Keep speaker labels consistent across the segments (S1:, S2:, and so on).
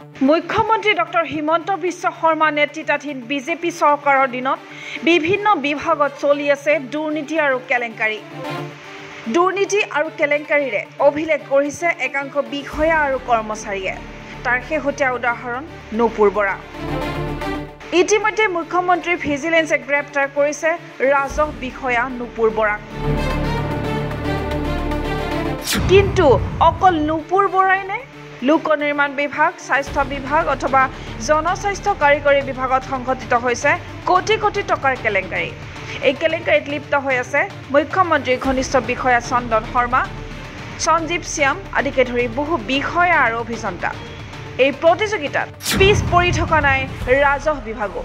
S1: মুখ্যমন্ত্ৰী ডক্টৰ হিমন্ত বিশ্ব শৰ্মা নেতৃত্বাধীন বিজেপি চৰকাৰৰ দিনত বিভিন্ন বিভাগত চলি আছে দুৰ্নীতি আৰু কেলেংকাৰী। দুৰ্নীতি আৰু কেলেংকাৰীৰে অভিলেখ গঢ়িছে একাংশ বিষয়া আৰু কৰ্মচাৰীয়ে। তাৰ শেহতীয়া উদাহৰণ নুপুৰ বৰা। ইতিমধ্যে মুখ্যমন্ত্ৰী ভিজিলেন্সে গ্ৰেপ্তাৰ কৰিছে ৰাজহ বিষয়া নুপুৰ বৰাক। কিন্তু অকল নুপুৰ বৰাই নে লোক নিৰ্মাণ বিভাগ, স্বাস্থ্য বিভাগ অথবা জনস্বাস্থ্য কাৰিকৰী বিভাগত সংঘটিত হৈছে কোটি কোটি টকাৰ কেলেংকাৰী। এই কেলেংকাৰীত লিপ্ত হৈ আছে মুখ্যমন্ত্ৰীৰ ঘনিষ্ঠ বিষয়া চন্দন শৰ্মা, সঞ্জীৱ শ্যাম আদিকে ধৰি বহু বিষয়া আৰু অভিযন্তা। এই প্ৰতিযোগিতাত পিছ পৰি থকা নাই ৰাজহ বিভাগো।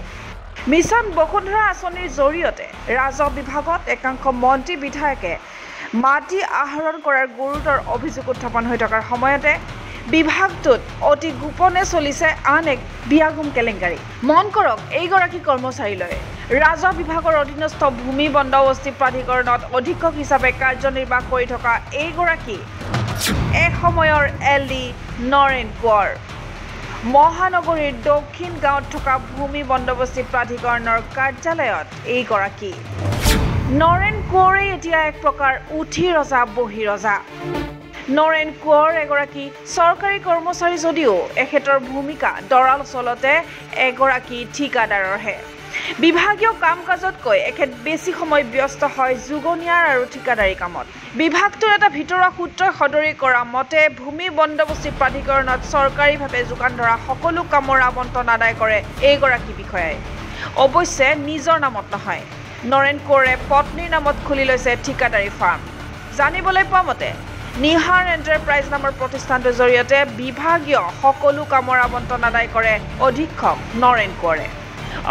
S1: মিছন বসুন্ধৰা আঁচনিৰ জৰিয়তে ৰাজহ বিভাগত একাংশ মন্ত্ৰী বিধায়কে মাটি আহৰণ কৰাৰ গুৰুতৰ অভিযোগ উত্থাপন হৈ থকাৰ সময়তে বিভাগটোত অতি গোপনে চলিছে আন এক বিয়াগুম কেলেংকাৰী। মন কৰক, এইগৰাকী কৰ্মচাৰীলৈ ৰাজহ বিভাগৰ অধীনস্থ ভূমি বন্দোবস্তি প্ৰাধিকৰণত অধীক্ষক হিচাপে কাৰ্যনিৰ্বাহ কৰি থকা এইগৰাকী এসময়ৰ LD নৰেন কোঁৱৰ। মহানগৰীৰ দক্ষিণ গাঁৱত থকা ভূমি বন্দোবস্তি প্ৰাধিকৰণৰ কাৰ্যালয়ত এইগৰাকী নৰেন কোঁৱৰে এতিয়া এক প্ৰকাৰ উঠি ৰজা বহি ৰজা। নৰেন কোঁৱৰ এগৰাকী চৰকাৰী কৰ্মচাৰী যদিও এখেতৰ ভূমিকা দৰাচলতে এগৰাকী ঠিকাদাৰৰহে। বিভাগীয় কাম কাজতকৈ এখেত বেছি সময় ব্যস্ত হয় যুগনিয়াৰ আৰু ঠিকাদাৰী কামত। বিভাগটোৰ এটা ভিতৰুৱা সূত্ৰই সদৰি কৰা মতে ভূমি বন্দোবস্তি প্ৰাধিকৰণত চৰকাৰীভাৱে যোগান ধৰা সকলো কামৰ আবণ্টন আদায় কৰে এইগৰাকী বিষয়াই। অৱশ্যে নিজৰ নামত নহয়, নৰেন কোঁৱৰে পত্নীৰ নামত খুলি লৈছে ঠিকাদাৰী ফাৰ্ম। জানিবলৈ পোৱা মতে নিহাৰ এণ্টাৰপ্ৰাইজ নামৰ প্ৰতিষ্ঠানটোৰ জৰিয়তে বিভাগীয় সকলো কামৰ আবণ্টন আদায় কৰে অধীক্ষক নৰেন কোঁৱৰে।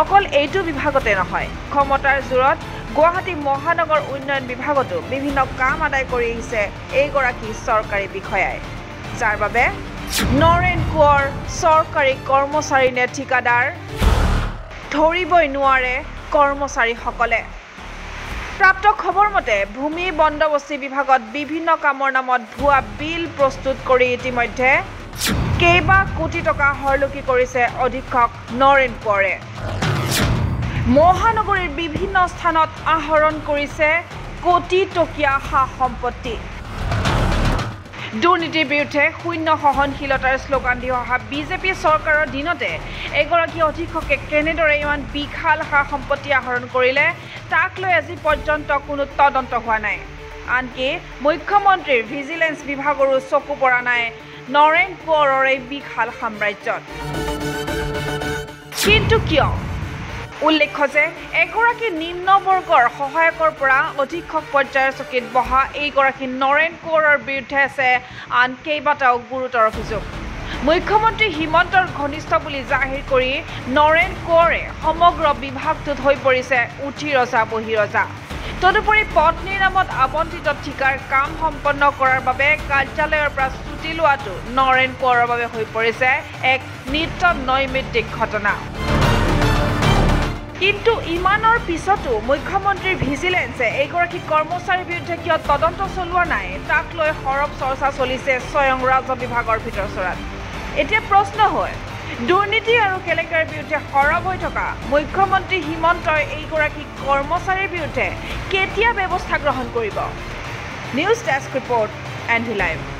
S1: অকল এইটো বিভাগতে নহয়, ক্ষমতাৰ জোৰত গুৱাহাটী মহানগৰ উন্নয়ন বিভাগতো বিভিন্ন কাম আদায় কৰি আহিছে এইগৰাকী চৰকাৰী বিষয়াই, যাৰ বাবে নৰেন কোঁৱৰ চৰকাৰী কৰ্মচাৰী নে ঠিকাদাৰ ধৰিবই নোৱাৰে কৰ্মচাৰীসকলে। প্ৰাপ্ত খবৰ মতে ভূমি বন্দোবস্তি বিভাগত বিভিন্ন কামৰ নামত ভুৱা বিল প্ৰস্তুত কৰি ইতিমধ্যে কেইবা কোটি টকা হৰলুকি কৰিছে অধীক্ষক নৰেন কোঁৱৰে। মহানগৰীৰ বিভিন্ন স্থানত আহৰণ কৰিছে কোটি টকীয়া সা সম্পত্তি। দুৰ্নীতিৰ বিৰুদ্ধে শূন্য সহনশীলতাৰ শ্লোগান দি অহা বিজেপি চৰকাৰৰ দিনতে এগৰাকী অধীক্ষকে কেনেদৰে ইমান বিশাল সা সম্পত্তি আহৰণ কৰিলে তাক লৈ আজি পৰ্যন্ত কোনো তদন্ত হোৱা নাই। আনকি মুখ্যমন্ত্ৰীৰ ভিজিলেন্স বিভাগৰো চকু পৰা নাই নৰেন কোঁৱৰৰ এই বিশাল সাম্ৰাজ্যত। কিন্তু কিয়? উল্লেখ্য যে এগৰাকী নিম্ন বৰ্গৰ সহায়কৰ পৰা অধীক্ষক পৰ্যায়ৰ চকীত বহা এইগৰাকী নৰেন কোঁৱৰৰ বিৰুদ্ধে আছে আন কেইবাটাও গুৰুতৰ অভিযোগ। মুখ্যমন্ত্ৰী হিমন্তৰ ঘনিষ্ঠ বুলি জাহিৰ কৰি নৰেন কোঁৱৰে সমগ্ৰ বিভাগটোত হৈ পৰিছে উঠি ৰজা বহি ৰজা। তদুপৰি পত্নীৰ নামত আবণ্টিত ঠিকাৰ কাম সম্পন্ন কৰাৰ বাবে কাৰ্যালয়ৰ পৰা ছুটি লোৱাটো নৰেন কোঁৱৰৰ বাবে হৈ পৰিছে এক নিত্য নৈমিত্তিক ঘটনা। কিন্তু ইমানৰ পিছতো মুখ্যমন্ত্ৰীৰ ভিজিলেন্সে এইগৰাকী কৰ্মচাৰীৰ বিৰুদ্ধে কিয় তদন্ত চলোৱা নাই তাক লৈ সৰব চৰ্চা চলিছে স্বয়ং ৰাজহ বিভাগৰ ভিতৰচৰাত। এতিয়া প্ৰশ্ন হয়, দুৰ্নীতি আৰু কেলেংকাৰীৰ বিৰুদ্ধে সৰব হৈ থকা মুখ্যমন্ত্ৰী হিমন্তই এইগৰাকী কৰ্মচাৰীৰ বিৰুদ্ধে কেতিয়া ব্যৱস্থা গ্ৰহণ কৰিব? News desk report NV Live।